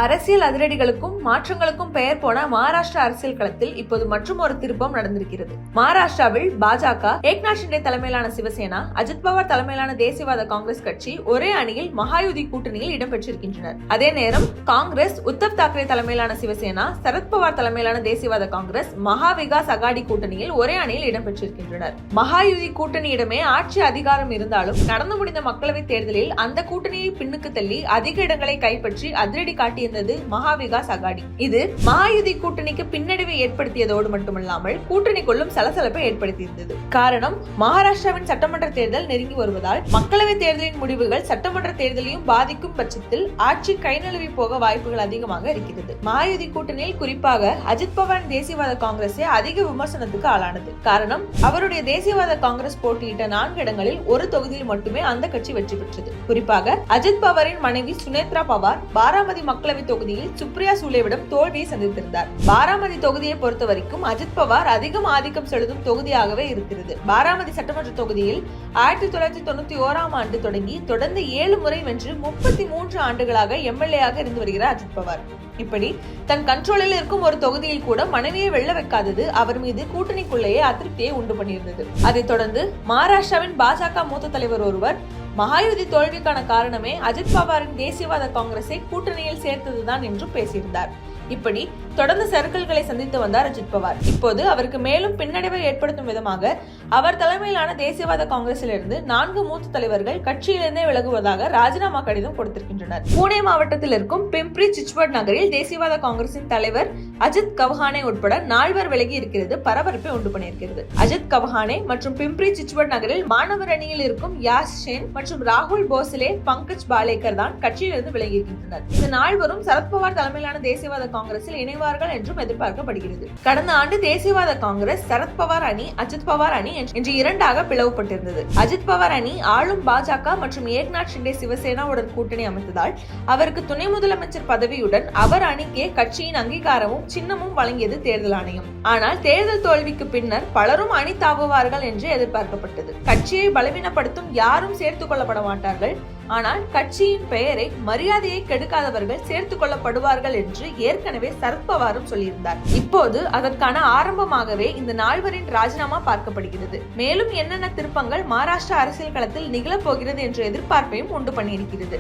அரசியல் அதிரடிகளுக்கும் மாற்றங்களுக்கும் பெயர் போன மகாராஷ்டிரா அரசியல் களத்தில் இப்போது மற்றும் ஒரு திருப்பம் நடந்திருக்கிறது. மகாராஷ்டிராவில் பாஜக, ஏக்நாத் ஷிண்டே தலைமையிலான சிவசேனா, அஜித் பவார் தலைமையிலான தேசியவாத காங்கிரஸ் கட்சி ஒரே அணியில் மகாயுதி கூட்டணியில் இடம்பெற்றிருக்கின்றனர். அதே நேரம் காங்கிரஸ், உத்தவ் தாக்கரே தலைமையிலான சிவசேனா, சரத்பவார் தலைமையிலான தேசியவாத காங்கிரஸ், மகா விகாஸ் அகாடி கூட்டணியில் ஒரே அணியில் இடம்பெற்றிருக்கின்றனர். மகாயுதி கூட்டணியிடமே ஆட்சி அதிகாரம் இருந்தாலும் நடந்து முடிந்த மக்களவைத் தேர்தலில் அந்த கூட்டணியை பின்னுக்கு தள்ளி அதிக இடங்களை கைப்பற்றி அதிரடி காட்டியிருந்தது மகா விகாஸ் அகாடி. இது மகாயுதி கூட்டணிக்கு பின்னடைவை ஏற்படுத்தியதோடு மட்டுமல்லாமல் கூட்டணிக்குள்ளும் சலசலப்பை ஏற்படுத்தியிருந்தது. காரணம், மகாராஷ்டிராவின் சட்டமன்ற தேர்தல் நெருங்கி வருவதால் மக்களவைத் தேர்தலின் முடிவுகள் சட்டமன்ற தேர்தலையும் பாதிக்கும் பட்சத்தில் ஆட்சி கை நழுவி போக வாய்ப்புகள் அதிகமாக இருக்கிறது. மகாயுதி கூட்டணியில் குறிப்பாக அஜித் பவார் தேசியவாத காங்கிரஸே அதிக விமர்சனத்துக்கு ஆளானது. காரணம், அவருடைய தேசியவாத காங்கிரஸ் போட்டியிட்ட 4 இடங்களில் ஒரு தொகுதியில் மட்டுமே அந்த கட்சி வெற்றி பெற்றது. குறிப்பாக அஜித் பவாரின் மனைவி சுனேத்ரா பவார் பாராமதி மக்களவை தொகுதியில் சுப்ரியா சூலேவிடம் தோல்வியை சந்தித்திருந்தார். பாராமதி தொகுதியை பொறுத்த வரைக்கும் அஜித் பவார் அதிகம் ஆதிக்கம் செலுத்தும் தொகுதியாகவே இருக்கிறது. பாராமதி சட்டமன்ற தொகுதியில் 1991ஆம் ஆண்டு தொடங்கி தொடர்ந்து 7 முறை வென்று 33 ஆண்டுகளாக எம்எல்ஏ-ஆக இருந்து வருகிறார் அஜித் பவார். இப்படி தன் கண்ட்ரோலில் இருக்கும் ஒரு தொகுதியில் கூட மனைவியை வெல்ல வைக்காதது அவர் மீது கூட்டணிக்குள்ளேயே அதிருப்தியை உண்டு பண்ணியிருந்தது. அதைத் தொடர்ந்து மகாராஷ்டிராவின் பாஜக மூத்த தலைவர் ஒருவர் மகாயுதி தோல்விக்கான காரணமே அஜித் பவாரின் தேசியவாத காங்கிரஸை கூட்டணியில் சேர்த்ததுதான் என்றும் பேசியிருந்தார். இப்படி தொடர்ந்து சர்க்கிள்களை சந்தித்து வந்தார் அஜித் பவார். இப்போது அவருக்கு மேலும் பின்னடைவை ஏற்படுத்தும் விதமாக அவர் தலைமையிலான தேசியவாத காங்கிரசிலிருந்து 4 மூத்த தலைவர்கள் கட்சியிலிருந்தே விலகுவதாக ராஜினாமா கடிதம் கொடுத்திருக்கின்றனர். புனே மாவட்டத்தில் இருக்கும் பிம்ப்ரி சிச்வட் நகரில் தேசியவாத காங்கிரசின் தலைவர் அஜித் கவஹானே உட்பட 4 விலகி இருக்கிறது பரபரப்பை உண்டு பண்ணியிருக்கிறது. அஜித் கவஹானே மற்றும் பிம்ப்ரி சிச்வட் நகரில் மாணவர் அணியில் இருக்கும் யாஷ் ஷேன் மற்றும் ராகுல் போஸ்லே, பங்கஜ் பாலேக்கர் தான் கட்சியிலிருந்து விலகி இருக்கின்றனர். இந்த 4 சரத்பவார் தலைமையிலான தேசியவாத காங்கிரஸில் இணைவார்கள் என்றும் எதிர்பார்க்கப்படுகிறது. கடந்த ஆண்டு தேசியவாத காங்கிரஸ் சரத்பவார் அணி, அஜித் பவார் அணி என்று 2ஆக பிளவுபட்டிருந்தது. அஜித் பவார் அணி ஆளும் பாஜக மற்றும் ஏக்நாத் ஷிண்டே சிவசேனாவுடன் கூட்டணி அமைத்ததால் அவருக்கு துணை முதலமைச்சர் பதவியுடன் அவர் அணிக்கே கட்சியின் அங்கீகாரமும் சின்னமும் வழங்கியது தேர்தல் ஆணையம். ஆனால் தேர்தல் தோல்விக்கு பின்னர் பலரும் அணி தாவுவார்கள் என்று எதிர்பார்க்கப்பட்டது. கட்சியை பலவீனப்படுத்தும் யாரும் சேர்த்துக் கொள்ளப்பட மாட்டார்கள், ஆனால் கட்சியின் பெயரை, மரியாதையை கெடுக்காதவர்கள் சேர்த்துக் கொள்ளப்படுவார்கள் என்று ஏற்கனவே சரத்பவாரும் சொல்லியிருந்தார். இப்போது அதற்கான ஆரம்பமாகவே இந்த 4 ராஜினாமா பார்க்கப்படுகிறது. மேலும் என்னென்ன திருப்பங்கள் மகாராஷ்டிரா அரசியல் களத்தில் நிகழப் போகிறது என்ற எதிர்பார்ப்பையும் உண்டு பண்ணியிருக்கிறது.